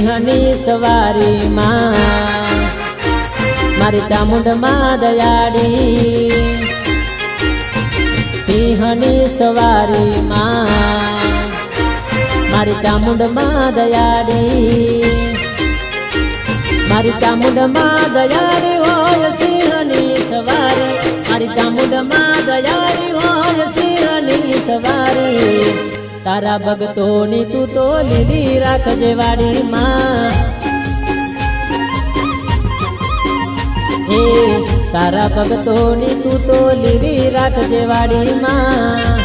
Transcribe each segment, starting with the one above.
સિંહની સવારીમાં મારી ચામુંડમાં દયાળી સિંહની સવારીમાં મારી ચામુંડમાં દયાળી મારી ચામુંડમાં દયાળી હોય સિંહની સવારી મારી ચામુંડમાં દયાળી હોય સિંહની સવારી તારા ભગતોની તું તો લીલી રાખજે વાડીમાં એ તારા ભગતોની તું તો લીલી રાખજે વાડીમાં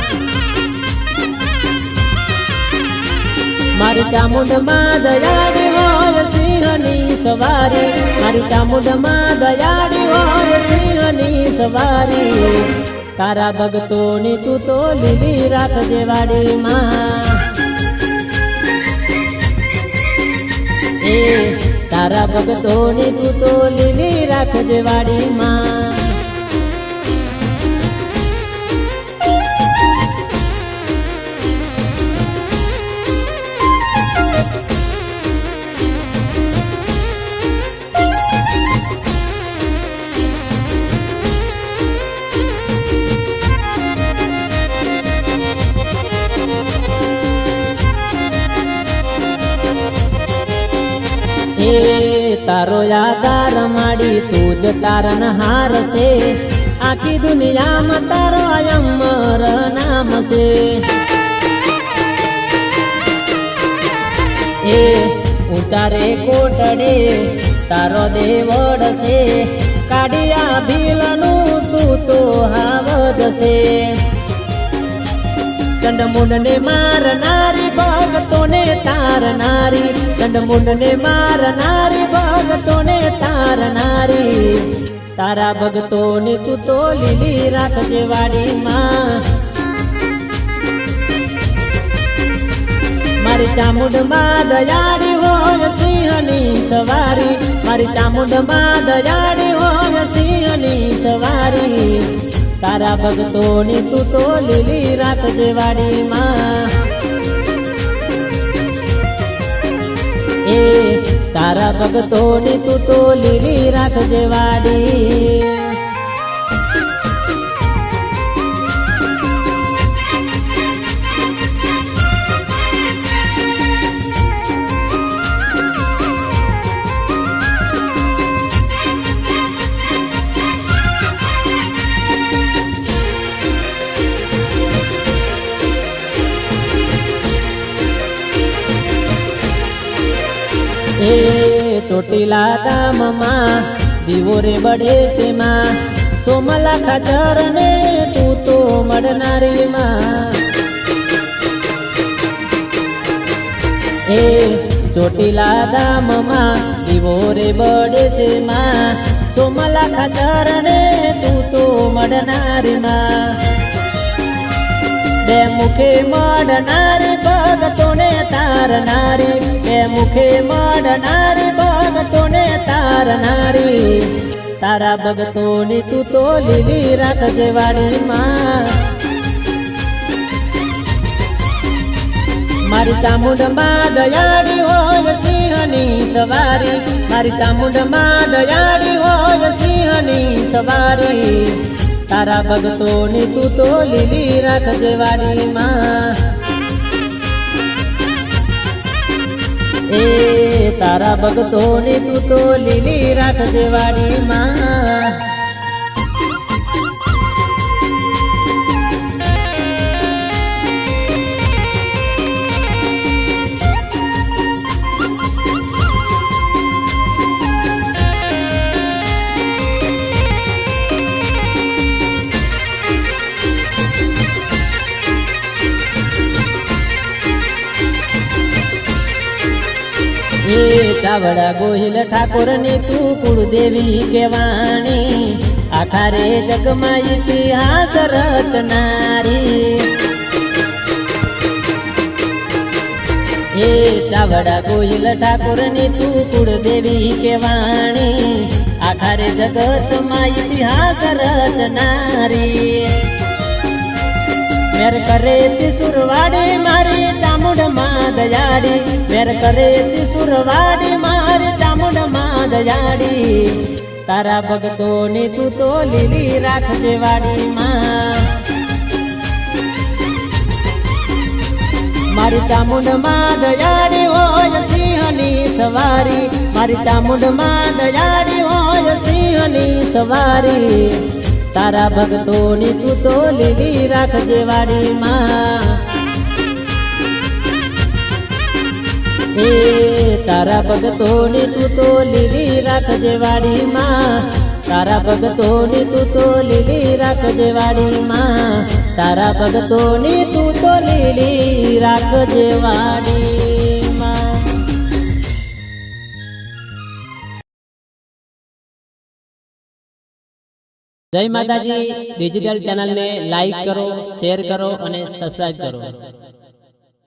મારી ચામુંડમાં દયાળી હોય સિંહની સવારી મારી ચામુંડમાં દયાળી હોય સિંહની સવારી તારા ભગતોની તું તો લીલી રાખજે વાડીમાં એ તારા ભગતોની તું તો લીલી રાખજે વાડીમાં तारो यादार माड़ी तुझ तारन हार से आखी दुनिया में तारो अमर नाम से ए ऊंचा रे कोटड़े तारो देवड़ से काढ़िया भीलनु तू तो हावद से चंडमुंड ने मारनारी भगतों ने तारनारी चंडमुंड ने मारनारी भगतों ने तारनारी तारा भगतोनी तू तो लीली राखजे वाडीमां मारी चामुंडमां दयाળી होय सिंहनी सवारी मारी चामुंडमां दयाળી होय सिंहनी सवारी तारा भगतोनी तू तो लीली राखजे वाडीमां ए तारा भगतोनी तू तो लीली राखजे वाडी ए चोटीला दाम मां दीवो रे बड़े से मां सोमला खाचर ने तू तो मडनारी मां ए चोटीला दाम मां दीवो रे बड़े से मां सोमला खाचर ने तू तो मडनारी मां बे मुखे मडनारी भगतों ने तारनारी बे मुखे मडनारी भगतों ने तारनारी तारा भगतोनी तू तो लीली राखजे वाडीमां मारी चामुंडमां दयाળી होय सिंहनी सवारी मारी चामुंडमां दयाળી होय सिंहनी सवारी तारा भगतोनी तू तो लीली राखजे वाडीमां ए तारा भगतोनी तू तो लीली राखजे वाडीमां चावड़ा गोहिल ठाकुर ने तू कुलदेवी केवाणी आखारे जग में इतिहास रचनारी ए चावड़ा गोहिल ठाकुर ने तू कुलदेवी केवाणी आखारे जगत में इतिहास रचनारी मेर करे ती सुरवाड़ी मारी चामुंड ચામુંડમાં દયાળી મેર કરે ત્રિશુરવાડી મારી ચામુંડમાં દયાળી તારા ભક્તોની તું તો લીલી રાખજે વાડીમાં મારી ચામુંડમાં દયાળી હોય સિંહની સવારી મારી ચામુંડમાં દયાળી હોય સિંહની સવારી તારા ભક્તોની તું તો લીલી રાખજે વાડીમાં હે તારા ભક્તોની તું તો લીલી રાખજે વાડીમાં તારા ભક્તોની તું તો લીલી રાખજે વાડીમાં તારા ભક્તોની તું તો લીલી રાખજે વાડીમાં। જય માતાજી ડિજિટલ ચેનલને લાઈક કરો, શેર કરો અને સબસ્ક્રાઇબ કરો।